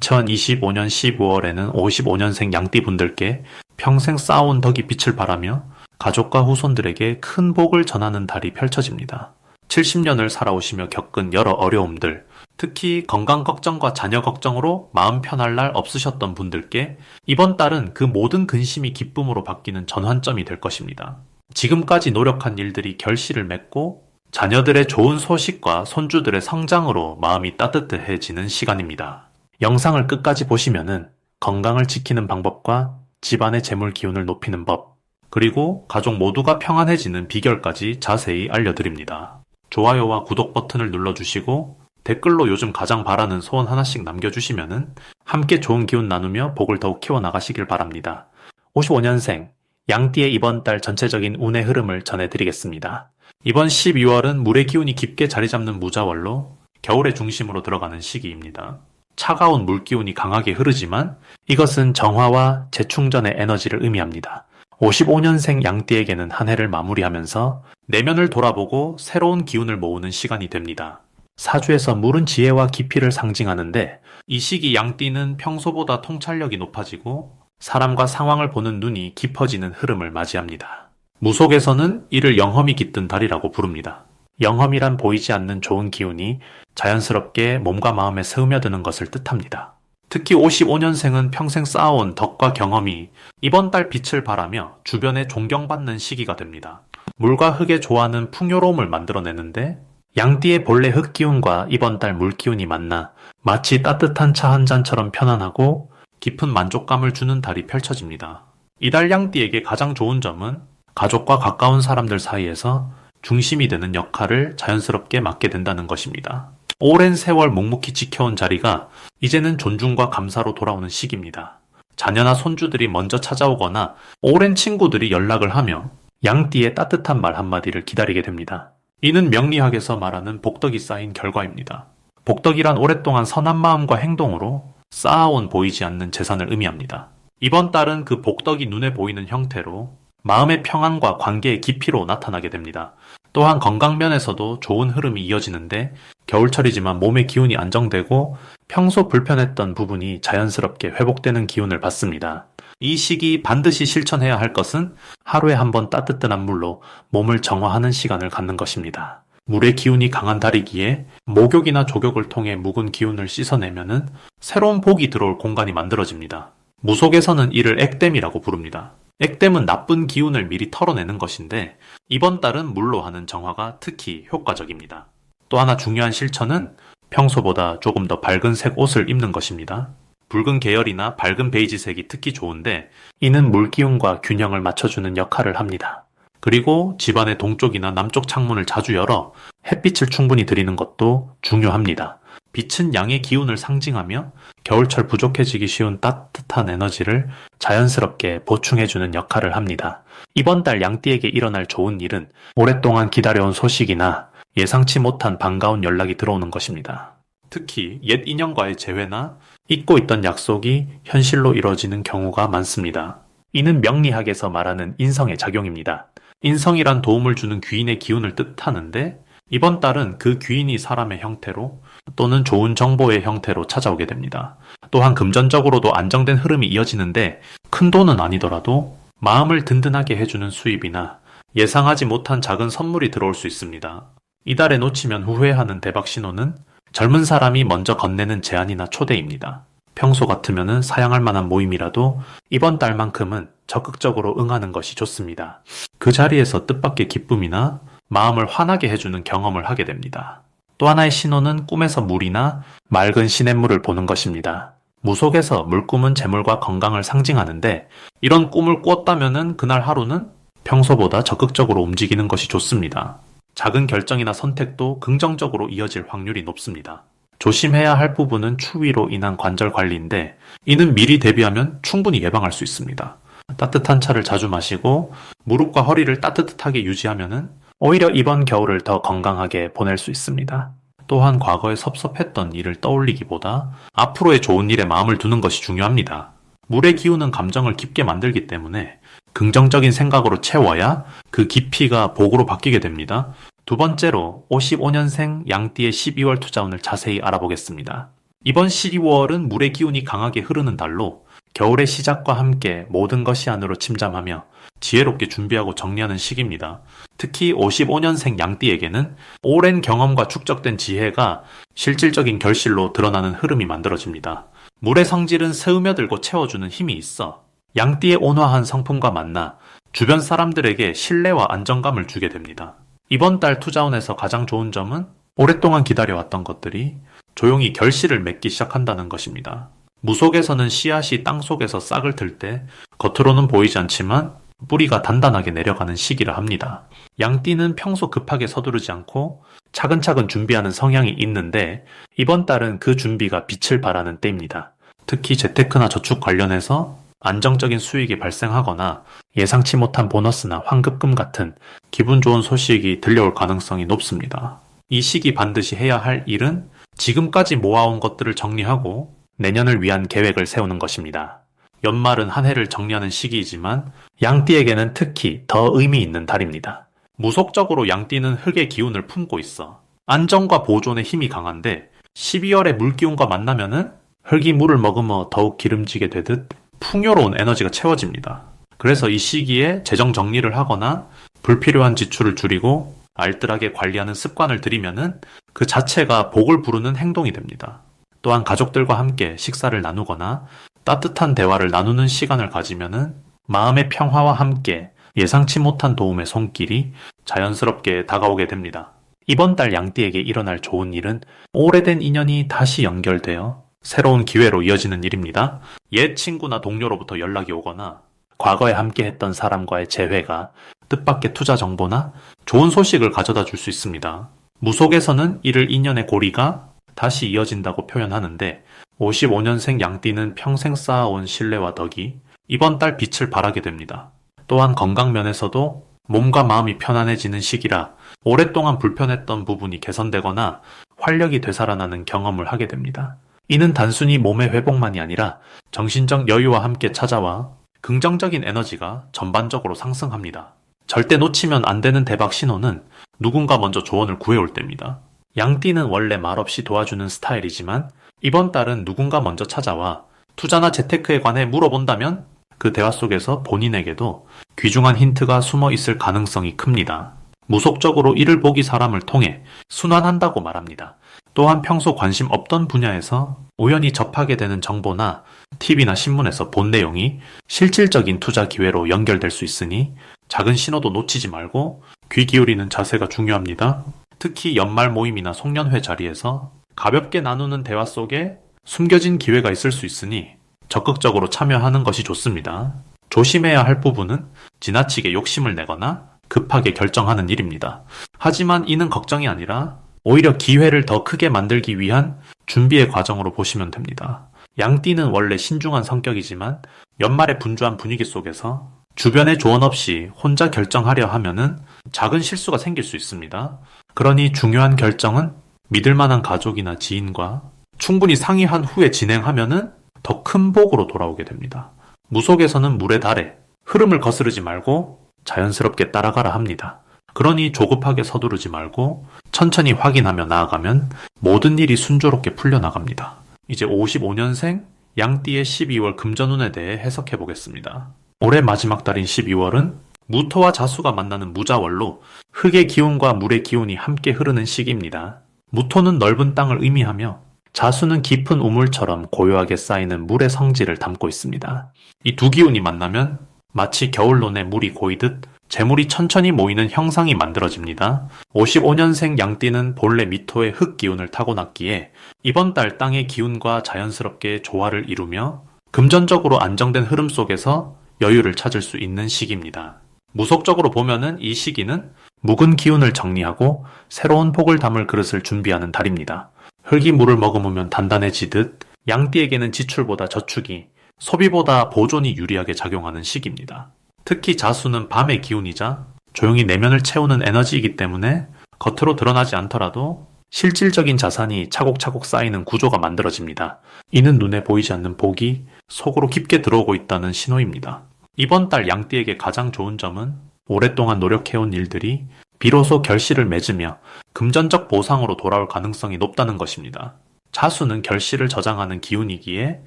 2025년 12월에는 55년생 양띠분들께 평생 쌓아온 덕이 빛을 발하며 가족과 후손들에게 큰 복을 전하는 달이 펼쳐집니다. 70년을 살아오시며 겪은 여러 어려움들, 특히 건강 걱정과 자녀 걱정으로 마음 편할 날 없으셨던 분들께 이번 달은 그 모든 근심이 기쁨으로 바뀌는 전환점이 될 것입니다. 지금까지 노력한 일들이 결실을 맺고 자녀들의 좋은 소식과 손주들의 성장으로 마음이 따뜻해지는 시간입니다. 영상을 끝까지 보시면은 건강을 지키는 방법과 집안의 재물 기운을 높이는 법, 그리고 가족 모두가 평안해지는 비결까지 자세히 알려드립니다. 좋아요와 구독 버튼을 눌러주시고 댓글로 요즘 가장 바라는 소원 하나씩 남겨주시면은 함께 좋은 기운 나누며 복을 더욱 키워나가시길 바랍니다. 55년생 양띠의 이번 달 전체적인 운의 흐름을 전해드리겠습니다. 이번 12월은 물의 기운이 깊게 자리잡는 무자월로 겨울의 중심으로 들어가는 시기입니다. 차가운 물 기운이 강하게 흐르지만 이것은 정화와 재충전의 에너지를 의미합니다. 55년생 양띠에게는 한 해를 마무리하면서 내면을 돌아보고 새로운 기운을 모으는 시간이 됩니다. 사주에서 물은 지혜와 깊이를 상징하는데 이 시기 양띠는 평소보다 통찰력이 높아지고 사람과 상황을 보는 눈이 깊어지는 흐름을 맞이합니다. 무속에서는 이를 영험이 깃든 달이라고 부릅니다. 영험이란 보이지 않는 좋은 기운이 자연스럽게 몸과 마음에 스며드는 것을 뜻합니다. 특히 55년생은 평생 쌓아온 덕과 경험이 이번 달 빛을 발하며 주변에 존경받는 시기가 됩니다. 물과 흙의 조화는 풍요로움을 만들어내는데 양띠의 본래 흙기운과 이번 달 물기운이 만나 마치 따뜻한 차 한 잔처럼 편안하고 깊은 만족감을 주는 달이 펼쳐집니다. 이달 양띠에게 가장 좋은 점은 가족과 가까운 사람들 사이에서 중심이 되는 역할을 자연스럽게 맡게 된다는 것입니다. 오랜 세월 묵묵히 지켜온 자리가 이제는 존중과 감사로 돌아오는 시기입니다. 자녀나 손주들이 먼저 찾아오거나 오랜 친구들이 연락을 하며 양띠의 따뜻한 말 한마디를 기다리게 됩니다. 이는 명리학에서 말하는 복덕이 쌓인 결과입니다. 복덕이란 오랫동안 선한 마음과 행동으로 쌓아온 보이지 않는 재산을 의미합니다. 이번 달은 그 복덕이 눈에 보이는 형태로 마음의 평안과 관계의 깊이로 나타나게 됩니다. 또한 건강면에서도 좋은 흐름이 이어지는데 겨울철이지만 몸의 기운이 안정되고 평소 불편했던 부분이 자연스럽게 회복되는 기운을 받습니다. 이 시기 반드시 실천해야 할 것은 하루에 한 번 따뜻한 물로 몸을 정화하는 시간을 갖는 것입니다. 물의 기운이 강한 달이기에 목욕이나 조격을 통해 묵은 기운을 씻어내면은 새로운 복이 들어올 공간이 만들어집니다. 무속에서는 이를 액땜이라고 부릅니다. 액땜은 나쁜 기운을 미리 털어내는 것인데 이번 달은 물로 하는 정화가 특히 효과적입니다. 또 하나 중요한 실천은 평소보다 조금 더 밝은 색 옷을 입는 것입니다. 붉은 계열이나 밝은 베이지색이 특히 좋은데 이는 물기운과 균형을 맞춰주는 역할을 합니다. 그리고 집안의 동쪽이나 남쪽 창문을 자주 열어 햇빛을 충분히 들이는 것도 중요합니다. 빛은 양의 기운을 상징하며 겨울철 부족해지기 쉬운 따뜻한 에너지를 자연스럽게 보충해주는 역할을 합니다. 이번 달 양띠에게 일어날 좋은 일은 오랫동안 기다려온 소식이나 예상치 못한 반가운 연락이 들어오는 것입니다. 특히 옛 인연과의 재회나 잊고 있던 약속이 현실로 이루어지는 경우가 많습니다. 이는 명리학에서 말하는 인성의 작용입니다. 인성이란 도움을 주는 귀인의 기운을 뜻하는데 이번 달은 그 귀인이 사람의 형태로 또는 좋은 정보의 형태로 찾아오게 됩니다. 또한 금전적으로도 안정된 흐름이 이어지는데 큰 돈은 아니더라도 마음을 든든하게 해주는 수입이나 예상하지 못한 작은 선물이 들어올 수 있습니다. 이달에 놓치면 후회하는 대박 신호는 젊은 사람이 먼저 건네는 제안이나 초대입니다. 평소 같으면 사양할 만한 모임이라도 이번 달만큼은 적극적으로 응하는 것이 좋습니다. 그 자리에서 뜻밖의 기쁨이나 마음을 환하게 해주는 경험을 하게 됩니다. 또 하나의 신호는 꿈에서 물이나 맑은 시냇물을 보는 것입니다. 무속에서 물꿈은 재물과 건강을 상징하는데 이런 꿈을 꾸었다면 그날 하루는 평소보다 적극적으로 움직이는 것이 좋습니다. 작은 결정이나 선택도 긍정적으로 이어질 확률이 높습니다. 조심해야 할 부분은 추위로 인한 관절 관리인데 이는 미리 대비하면 충분히 예방할 수 있습니다. 따뜻한 차를 자주 마시고 무릎과 허리를 따뜻하게 유지하면 오히려 이번 겨울을 더 건강하게 보낼 수 있습니다. 또한 과거에 섭섭했던 일을 떠올리기보다 앞으로의 좋은 일에 마음을 두는 것이 중요합니다. 물의 기운은 감정을 깊게 만들기 때문에 긍정적인 생각으로 채워야 그 깊이가 복으로 바뀌게 됩니다. 두 번째로 55년생 양띠의 12월 투자운을 자세히 알아보겠습니다. 이번 12월은 물의 기운이 강하게 흐르는 달로 겨울의 시작과 함께 모든 것이 안으로 침잠하며 지혜롭게 준비하고 정리하는 시기입니다. 특히 55년생 양띠에게는 오랜 경험과 축적된 지혜가 실질적인 결실로 드러나는 흐름이 만들어집니다. 물의 성질은 스며들고 채워주는 힘이 있어 양띠의 온화한 성품과 만나 주변 사람들에게 신뢰와 안정감을 주게 됩니다. 이번 달 투자운에서 가장 좋은 점은 오랫동안 기다려왔던 것들이 조용히 결실을 맺기 시작한다는 것입니다. 무속에서는 씨앗이 땅속에서 싹을 틀 때 겉으로는 보이지 않지만 뿌리가 단단하게 내려가는 시기라 합니다. 양띠는 평소 급하게 서두르지 않고 차근차근 준비하는 성향이 있는데 이번 달은 그 준비가 빛을 발하는 때입니다. 특히 재테크나 저축 관련해서 안정적인 수익이 발생하거나 예상치 못한 보너스나 환급금 같은 기분 좋은 소식이 들려올 가능성이 높습니다. 이 시기 반드시 해야 할 일은 지금까지 모아온 것들을 정리하고 내년을 위한 계획을 세우는 것입니다. 연말은 한 해를 정리하는 시기이지만 양띠에게는 특히 더 의미 있는 달입니다. 무속적으로 양띠는 흙의 기운을 품고 있어 안정과 보존의 힘이 강한데 12월에 물기운과 만나면은 흙이 물을 머금어 더욱 기름지게 되듯 풍요로운 에너지가 채워집니다. 그래서 이 시기에 재정 정리를 하거나 불필요한 지출을 줄이고 알뜰하게 관리하는 습관을 들이면은 그 자체가 복을 부르는 행동이 됩니다. 또한 가족들과 함께 식사를 나누거나 따뜻한 대화를 나누는 시간을 가지면은 마음의 평화와 함께 예상치 못한 도움의 손길이 자연스럽게 다가오게 됩니다. 이번 달 양띠에게 일어날 좋은 일은 오래된 인연이 다시 연결되어 새로운 기회로 이어지는 일입니다. 옛 친구나 동료로부터 연락이 오거나 과거에 함께 했던 사람과의 재회가 뜻밖의 투자 정보나 좋은 소식을 가져다 줄 수 있습니다. 무속에서는 이를 인연의 고리가 다시 이어진다고 표현하는데 55년생 양띠는 평생 쌓아온 신뢰와 덕이 이번 달 빛을 발하게 됩니다. 또한 건강 면에서도 몸과 마음이 편안해지는 시기라 오랫동안 불편했던 부분이 개선되거나 활력이 되살아나는 경험을 하게 됩니다. 이는 단순히 몸의 회복만이 아니라 정신적 여유와 함께 찾아와 긍정적인 에너지가 전반적으로 상승합니다. 절대 놓치면 안 되는 대박 신호는 누군가 먼저 조언을 구해올 때입니다. 양띠는 원래 말없이 도와주는 스타일이지만 이번 달은 누군가 먼저 찾아와 투자나 재테크에 관해 물어본다면 그 대화 속에서 본인에게도 귀중한 힌트가 숨어 있을 가능성이 큽니다. 무속적으로 이를 보기 사람을 통해 순환한다고 말합니다. 또한 평소 관심 없던 분야에서 우연히 접하게 되는 정보나 TV나 신문에서 본 내용이 실질적인 투자 기회로 연결될 수 있으니 작은 신호도 놓치지 말고 귀 기울이는 자세가 중요합니다. 특히 연말 모임이나 송년회 자리에서 가볍게 나누는 대화 속에 숨겨진 기회가 있을 수 있으니 적극적으로 참여하는 것이 좋습니다. 조심해야 할 부분은 지나치게 욕심을 내거나 급하게 결정하는 일입니다. 하지만 이는 걱정이 아니라 오히려 기회를 더 크게 만들기 위한 준비의 과정으로 보시면 됩니다. 양띠는 원래 신중한 성격이지만 연말의 분주한 분위기 속에서 주변의 조언 없이 혼자 결정하려 하면은 작은 실수가 생길 수 있습니다. 그러니 중요한 결정은 믿을 만한 가족이나 지인과 충분히 상의한 후에 진행하면은 더 큰 복으로 돌아오게 됩니다. 무속에서는 물의 달에 흐름을 거스르지 말고 자연스럽게 따라가라 합니다. 그러니 조급하게 서두르지 말고 천천히 확인하며 나아가면 모든 일이 순조롭게 풀려나갑니다. 이제 55년생 양띠의 12월 금전운에 대해 해석해 보겠습니다. 올해 마지막 달인 12월은 무토와 자수가 만나는 무자월로 흙의 기운과 물의 기운이 함께 흐르는 시기입니다. 무토는 넓은 땅을 의미하며 자수는 깊은 우물처럼 고요하게 쌓이는 물의 성질을 담고 있습니다. 이 두 기운이 만나면 마치 겨울론에 물이 고이듯 재물이 천천히 모이는 형상이 만들어집니다. 55년생 양띠는 본래 미토의 흙 기운을 타고났기에 이번 달 땅의 기운과 자연스럽게 조화를 이루며 금전적으로 안정된 흐름 속에서 여유를 찾을 수 있는 시기입니다. 무속적으로 보면은 이 시기는 묵은 기운을 정리하고 새로운 복을 담을 그릇을 준비하는 달입니다. 흙이 물을 머금으면 단단해지듯 양띠에게는 지출보다 저축이, 소비보다 보존이 유리하게 작용하는 시기입니다. 특히 자수는 밤의 기운이자 조용히 내면을 채우는 에너지이기 때문에 겉으로 드러나지 않더라도 실질적인 자산이 차곡차곡 쌓이는 구조가 만들어집니다. 이는 눈에 보이지 않는 복이 속으로 깊게 들어오고 있다는 신호입니다. 이번 달 양띠에게 가장 좋은 점은 오랫동안 노력해온 일들이 비로소 결실을 맺으며 금전적 보상으로 돌아올 가능성이 높다는 것입니다. 자수는 결실을 저장하는 기운이기에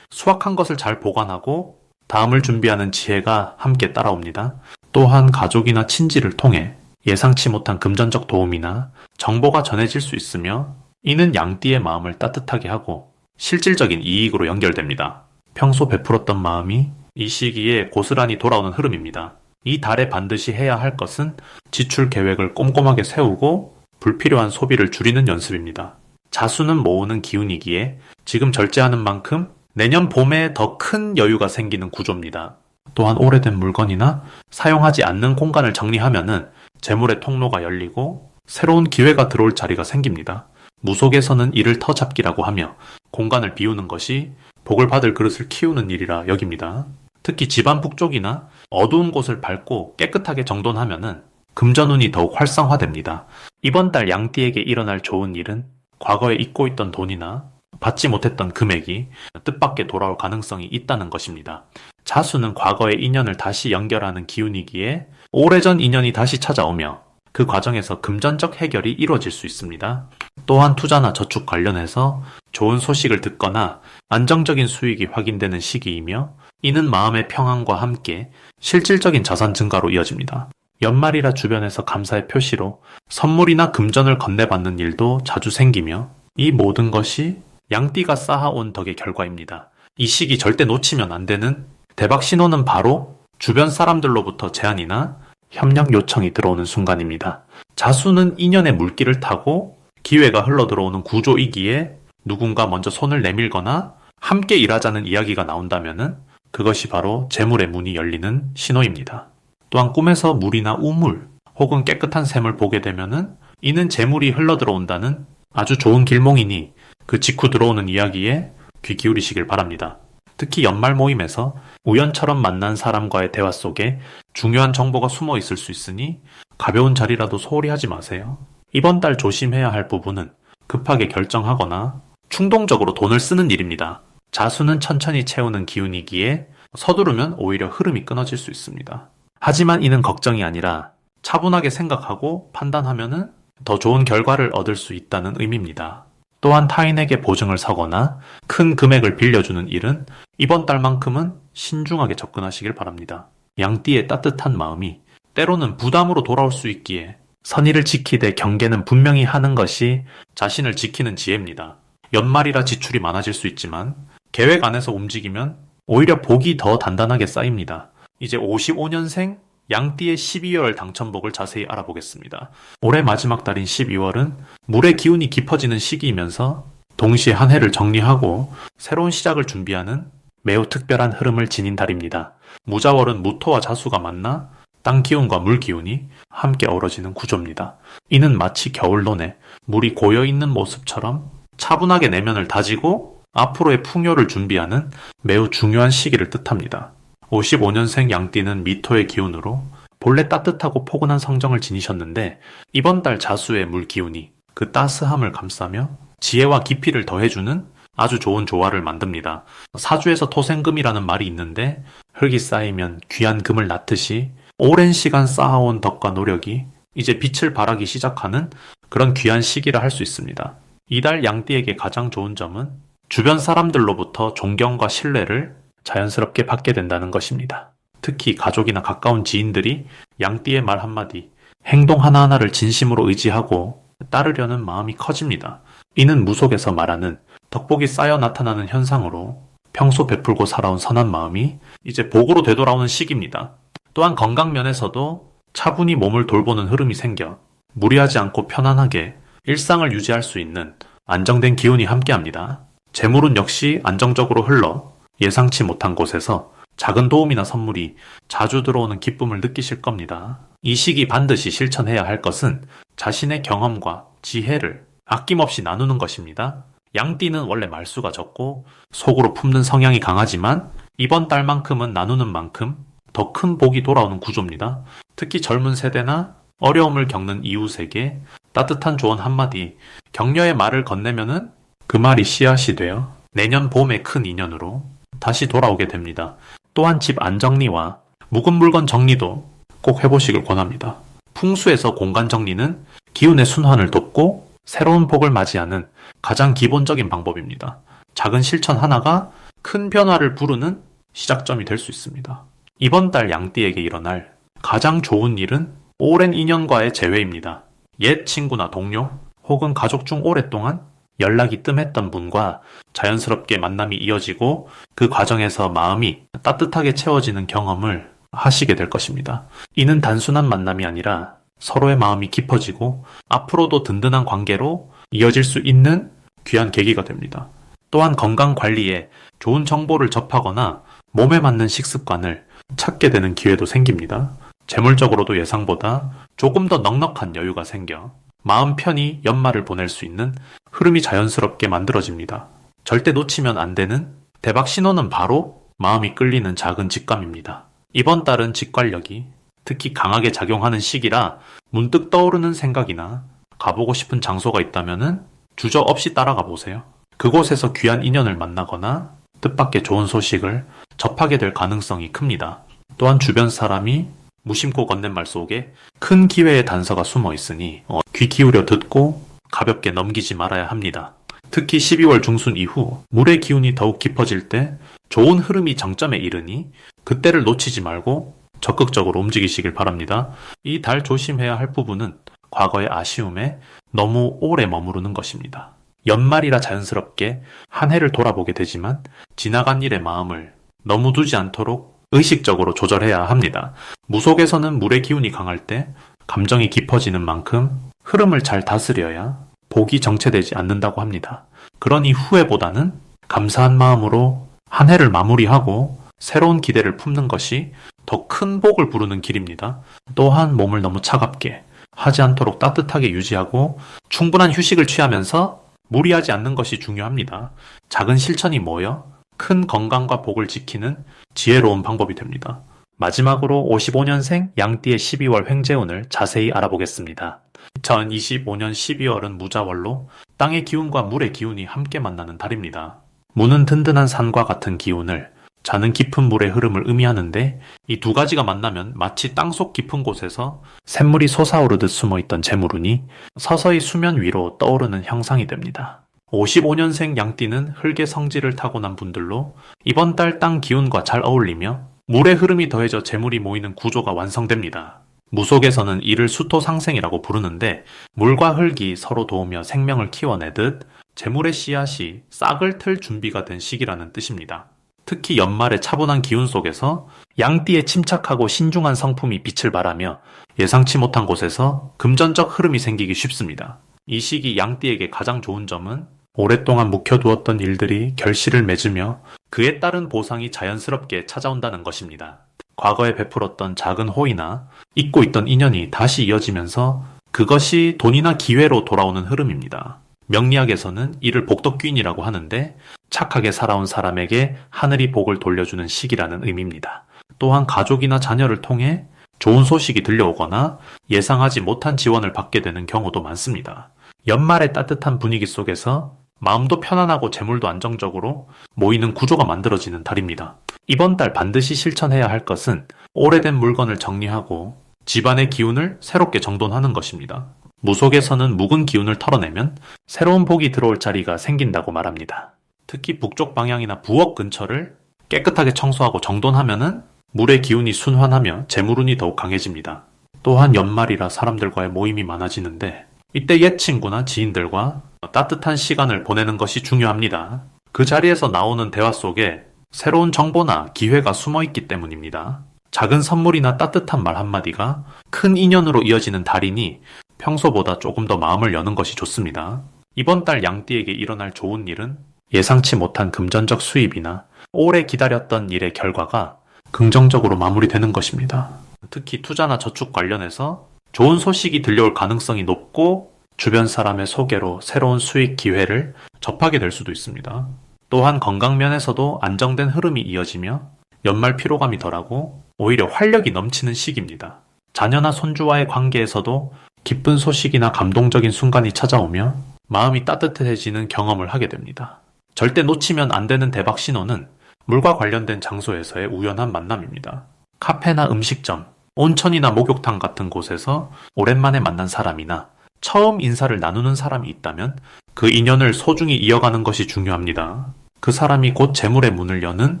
수확한 것을 잘 보관하고 다음을 준비하는 지혜가 함께 따라옵니다. 또한 가족이나 친지를 통해 예상치 못한 금전적 도움이나 정보가 전해질 수 있으며 이는 양띠의 마음을 따뜻하게 하고 실질적인 이익으로 연결됩니다. 평소 베풀었던 마음이 이 시기에 고스란히 돌아오는 흐름입니다. 이 달에 반드시 해야 할 것은 지출 계획을 꼼꼼하게 세우고 불필요한 소비를 줄이는 연습입니다. 자수는 모으는 기운이기에 지금 절제하는 만큼 내년 봄에 더 큰 여유가 생기는 구조입니다. 또한 오래된 물건이나 사용하지 않는 공간을 정리하면은 재물의 통로가 열리고 새로운 기회가 들어올 자리가 생깁니다. 무속에서는 이를 터잡기라고 하며 공간을 비우는 것이 복을 받을 그릇을 키우는 일이라 여깁니다. 특히 집안 북쪽이나 어두운 곳을 밝고 깨끗하게 정돈하면은 금전운이 더욱 활성화됩니다. 이번 달 양띠에게 일어날 좋은 일은 과거에 잊고 있던 돈이나 받지 못했던 금액이 뜻밖의 돌아올 가능성이 있다는 것입니다. 자수는 과거의 인연을 다시 연결하는 기운이기에 오래전 인연이 다시 찾아오며 그 과정에서 금전적 해결이 이루어질 수 있습니다. 또한 투자나 저축 관련해서 좋은 소식을 듣거나 안정적인 수익이 확인되는 시기이며 이는 마음의 평안과 함께 실질적인 자산 증가로 이어집니다. 연말이라 주변에서 감사의 표시로 선물이나 금전을 건네받는 일도 자주 생기며 이 모든 것이 양띠가 쌓아온 덕의 결과입니다. 이 시기 절대 놓치면 안 되는 대박 신호는 바로 주변 사람들로부터 제안이나 협력 요청이 들어오는 순간입니다. 자수는 인연의 물길을 타고 기회가 흘러들어오는 구조이기에 누군가 먼저 손을 내밀거나 함께 일하자는 이야기가 나온다면은 그것이 바로 재물의 문이 열리는 신호입니다. 또한 꿈에서 물이나 우물 혹은 깨끗한 샘을 보게 되면은 이는 재물이 흘러들어온다는 아주 좋은 길몽이니 그 직후 들어오는 이야기에 귀 기울이시길 바랍니다. 특히 연말 모임에서 우연처럼 만난 사람과의 대화 속에 중요한 정보가 숨어 있을 수 있으니 가벼운 자리라도 소홀히 하지 마세요. 이번 달 조심해야 할 부분은 급하게 결정하거나 충동적으로 돈을 쓰는 일입니다. 자수는 천천히 채우는 기운이기에 서두르면 오히려 흐름이 끊어질 수 있습니다. 하지만 이는 걱정이 아니라 차분하게 생각하고 판단하면은 더 좋은 결과를 얻을 수 있다는 의미입니다. 또한 타인에게 보증을 서거나 큰 금액을 빌려주는 일은 이번 달만큼은 신중하게 접근하시길 바랍니다. 양띠의 따뜻한 마음이 때로는 부담으로 돌아올 수 있기에 선의를 지키되 경계는 분명히 하는 것이 자신을 지키는 지혜입니다. 연말이라 지출이 많아질 수 있지만 계획 안에서 움직이면 오히려 복이 더 단단하게 쌓입니다. 이제 55년생 양띠의 12월 당첨복을 자세히 알아보겠습니다. 올해 마지막 달인 12월은 물의 기운이 깊어지는 시기이면서 동시에 한 해를 정리하고 새로운 시작을 준비하는 매우 특별한 흐름을 지닌 달입니다. 무자월은 무토와 자수가 만나 땅 기운과 물 기운이 함께 어우러지는 구조입니다. 이는 마치 겨울논에 물이 고여있는 모습처럼 차분하게 내면을 다지고 앞으로의 풍요를 준비하는 매우 중요한 시기를 뜻합니다. 55년생 양띠는 미토의 기운으로 본래 따뜻하고 포근한 성정을 지니셨는데 이번 달 자수의 물 기운이 그 따스함을 감싸며 지혜와 깊이를 더해주는 아주 좋은 조화를 만듭니다. 사주에서 토생금이라는 말이 있는데 흙이 쌓이면 귀한 금을 낳듯이 오랜 시간 쌓아온 덕과 노력이 이제 빛을 발하기 시작하는 그런 귀한 시기라 할 수 있습니다. 이달 양띠에게 가장 좋은 점은 주변 사람들로부터 존경과 신뢰를 자연스럽게 받게 된다는 것입니다. 특히 가족이나 가까운 지인들이 양띠의 말 한마디, 행동 하나하나를 진심으로 의지하고 따르려는 마음이 커집니다. 이는 무속에서 말하는 덕복이 쌓여 나타나는 현상으로 평소 베풀고 살아온 선한 마음이 이제 복으로 되돌아오는 시기입니다. 또한 건강 면에서도 차분히 몸을 돌보는 흐름이 생겨 무리하지 않고 편안하게 일상을 유지할 수 있는 안정된 기운이 함께합니다. 재물은 역시 안정적으로 흘러 예상치 못한 곳에서 작은 도움이나 선물이 자주 들어오는 기쁨을 느끼실 겁니다. 이 시기 반드시 실천해야 할 것은 자신의 경험과 지혜를 아낌없이 나누는 것입니다. 양띠는 원래 말수가 적고 속으로 품는 성향이 강하지만 이번 달만큼은 나누는 만큼 더 큰 복이 돌아오는 구조입니다. 특히 젊은 세대나 어려움을 겪는 이웃에게 따뜻한 조언 한마디, 격려의 말을 건네면은 그 말이 씨앗이 되어 내년 봄의 큰 인연으로 다시 돌아오게 됩니다. 또한 집 안정리와 묵은 물건 정리도 꼭 해보시길 권합니다. 풍수에서 공간 정리는 기운의 순환을 돕고 새로운 복을 맞이하는 가장 기본적인 방법입니다. 작은 실천 하나가 큰 변화를 부르는 시작점이 될 수 있습니다. 이번 달 양띠에게 일어날 가장 좋은 일은 오랜 인연과의 재회입니다. 옛 친구나 동료 혹은 가족 중 오랫동안 연락이 뜸했던 분과 자연스럽게 만남이 이어지고 그 과정에서 마음이 따뜻하게 채워지는 경험을 하시게 될 것입니다. 이는 단순한 만남이 아니라 서로의 마음이 깊어지고 앞으로도 든든한 관계로 이어질 수 있는 귀한 계기가 됩니다. 또한 건강 관리에 좋은 정보를 접하거나 몸에 맞는 식습관을 찾게 되는 기회도 생깁니다. 재물적으로도 예상보다 조금 더 넉넉한 여유가 생겨 마음 편히 연말을 보낼 수 있는 흐름이 자연스럽게 만들어집니다. 절대 놓치면 안 되는 대박 신호는 바로 마음이 끌리는 작은 직감입니다. 이번 달은 직관력이 특히 강하게 작용하는 시기라 문득 떠오르는 생각이나 가보고 싶은 장소가 있다면 주저없이 따라가 보세요. 그곳에서 귀한 인연을 만나거나 뜻밖의 좋은 소식을 접하게 될 가능성이 큽니다. 또한 주변 사람이 무심코 건넨 말 속에 큰 기회의 단서가 숨어 있으니 귀 기울여 듣고 가볍게 넘기지 말아야 합니다. 특히 12월 중순 이후 물의 기운이 더욱 깊어질 때 좋은 흐름이 정점에 이르니 그때를 놓치지 말고 적극적으로 움직이시길 바랍니다. 이 달 조심해야 할 부분은 과거의 아쉬움에 너무 오래 머무르는 것입니다. 연말이라 자연스럽게 한 해를 돌아보게 되지만 지나간 일의 마음을 너무 두지 않도록 의식적으로 조절해야 합니다. 무속에서는 물의 기운이 강할 때 감정이 깊어지는 만큼 흐름을 잘 다스려야 복이 정체되지 않는다고 합니다. 그러니 후회보다는 감사한 마음으로 한 해를 마무리하고 새로운 기대를 품는 것이 더 큰 복을 부르는 길입니다. 또한 몸을 너무 차갑게 하지 않도록 따뜻하게 유지하고 충분한 휴식을 취하면서 무리하지 않는 것이 중요합니다. 작은 실천이 모여 큰 건강과 복을 지키는 지혜로운 방법이 됩니다. 마지막으로 55년생 양띠의 12월 횡재운을 자세히 알아보겠습니다. 2025년 12월은 무자월로 땅의 기운과 물의 기운이 함께 만나는 달입니다. 무는 든든한 산과 같은 기운을, 자는 깊은 물의 흐름을 의미하는데 이 두 가지가 만나면 마치 땅속 깊은 곳에서 샘물이 솟아오르듯 숨어있던 재물운이 서서히 수면 위로 떠오르는 형상이 됩니다. 55년생 양띠는 흙의 성질을 타고난 분들로 이번 달 땅 기운과 잘 어울리며 물의 흐름이 더해져 재물이 모이는 구조가 완성됩니다. 무속에서는 이를 수토상생이라고 부르는데 물과 흙이 서로 도우며 생명을 키워내듯 재물의 씨앗이 싹을 틀 준비가 된 시기라는 뜻입니다. 특히 연말의 차분한 기운 속에서 양띠에 침착하고 신중한 성품이 빛을 발하며 예상치 못한 곳에서 금전적 흐름이 생기기 쉽습니다. 이 시기 양띠에게 가장 좋은 점은 오랫동안 묵혀두었던 일들이 결실을 맺으며 그에 따른 보상이 자연스럽게 찾아온다는 것입니다. 과거에 베풀었던 작은 호의나 잊고 있던 인연이 다시 이어지면서 그것이 돈이나 기회로 돌아오는 흐름입니다. 명리학에서는 이를 복덕귀인이라고 하는데 착하게 살아온 사람에게 하늘이 복을 돌려주는 시기라는 의미입니다. 또한 가족이나 자녀를 통해 좋은 소식이 들려오거나 예상하지 못한 지원을 받게 되는 경우도 많습니다. 연말의 따뜻한 분위기 속에서 마음도 편안하고 재물도 안정적으로 모이는 구조가 만들어지는 달입니다. 이번 달 반드시 실천해야 할 것은 오래된 물건을 정리하고 집안의 기운을 새롭게 정돈하는 것입니다. 무속에서는 묵은 기운을 털어내면 새로운 복이 들어올 자리가 생긴다고 말합니다. 특히 북쪽 방향이나 부엌 근처를 깨끗하게 청소하고 정돈하면은 물의 기운이 순환하며 재물운이 더욱 강해집니다. 또한 연말이라 사람들과의 모임이 많아지는데 이때 옛 친구나 지인들과 따뜻한 시간을 보내는 것이 중요합니다. 그 자리에서 나오는 대화 속에 새로운 정보나 기회가 숨어 있기 때문입니다. 작은 선물이나 따뜻한 말 한마디가 큰 인연으로 이어지는 달이니 평소보다 조금 더 마음을 여는 것이 좋습니다. 이번 달 양띠에게 일어날 좋은 일은 예상치 못한 금전적 수입이나 오래 기다렸던 일의 결과가 긍정적으로 마무리되는 것입니다. 특히 투자나 저축 관련해서 좋은 소식이 들려올 가능성이 높고 주변 사람의 소개로 새로운 수익 기회를 접하게 될 수도 있습니다. 또한 건강면에서도 안정된 흐름이 이어지며 연말 피로감이 덜하고 오히려 활력이 넘치는 시기입니다. 자녀나 손주와의 관계에서도 기쁜 소식이나 감동적인 순간이 찾아오며 마음이 따뜻해지는 경험을 하게 됩니다. 절대 놓치면 안 되는 대박 신호는 물과 관련된 장소에서의 우연한 만남입니다. 카페나 음식점, 온천이나 목욕탕 같은 곳에서 오랜만에 만난 사람이나 처음 인사를 나누는 사람이 있다면 그 인연을 소중히 이어가는 것이 중요합니다. 그 사람이 곧 재물의 문을 여는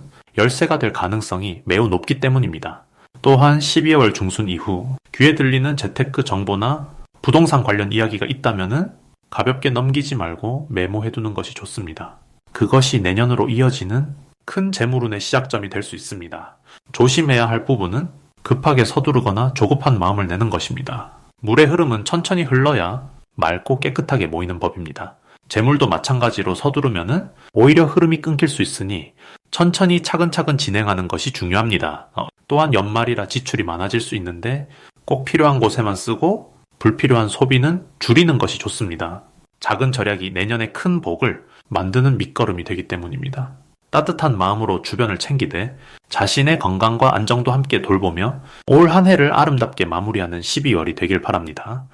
열쇠가 될 가능성이 매우 높기 때문입니다. 또한 12월 중순 이후 귀에 들리는 재테크 정보나 부동산 관련 이야기가 있다면 가볍게 넘기지 말고 메모해두는 것이 좋습니다. 그것이 내년으로 이어지는 큰 재물운의 시작점이 될 수 있습니다. 조심해야 할 부분은 급하게 서두르거나 조급한 마음을 내는 것입니다. 물의 흐름은 천천히 흘러야 맑고 깨끗하게 모이는 법입니다. 재물도 마찬가지로 서두르면 오히려 흐름이 끊길 수 있으니 천천히 차근차근 진행하는 것이 중요합니다. 또한 연말이라 지출이 많아질 수 있는데 꼭 필요한 곳에만 쓰고 불필요한 소비는 줄이는 것이 좋습니다. 작은 절약이 내년의 큰 복을 만드는 밑거름이 되기 때문입니다. 따뜻한 마음으로 주변을 챙기되 자신의 건강과 안정도 함께 돌보며 올 한 해를 아름답게 마무리하는 12월이 되길 바랍니다.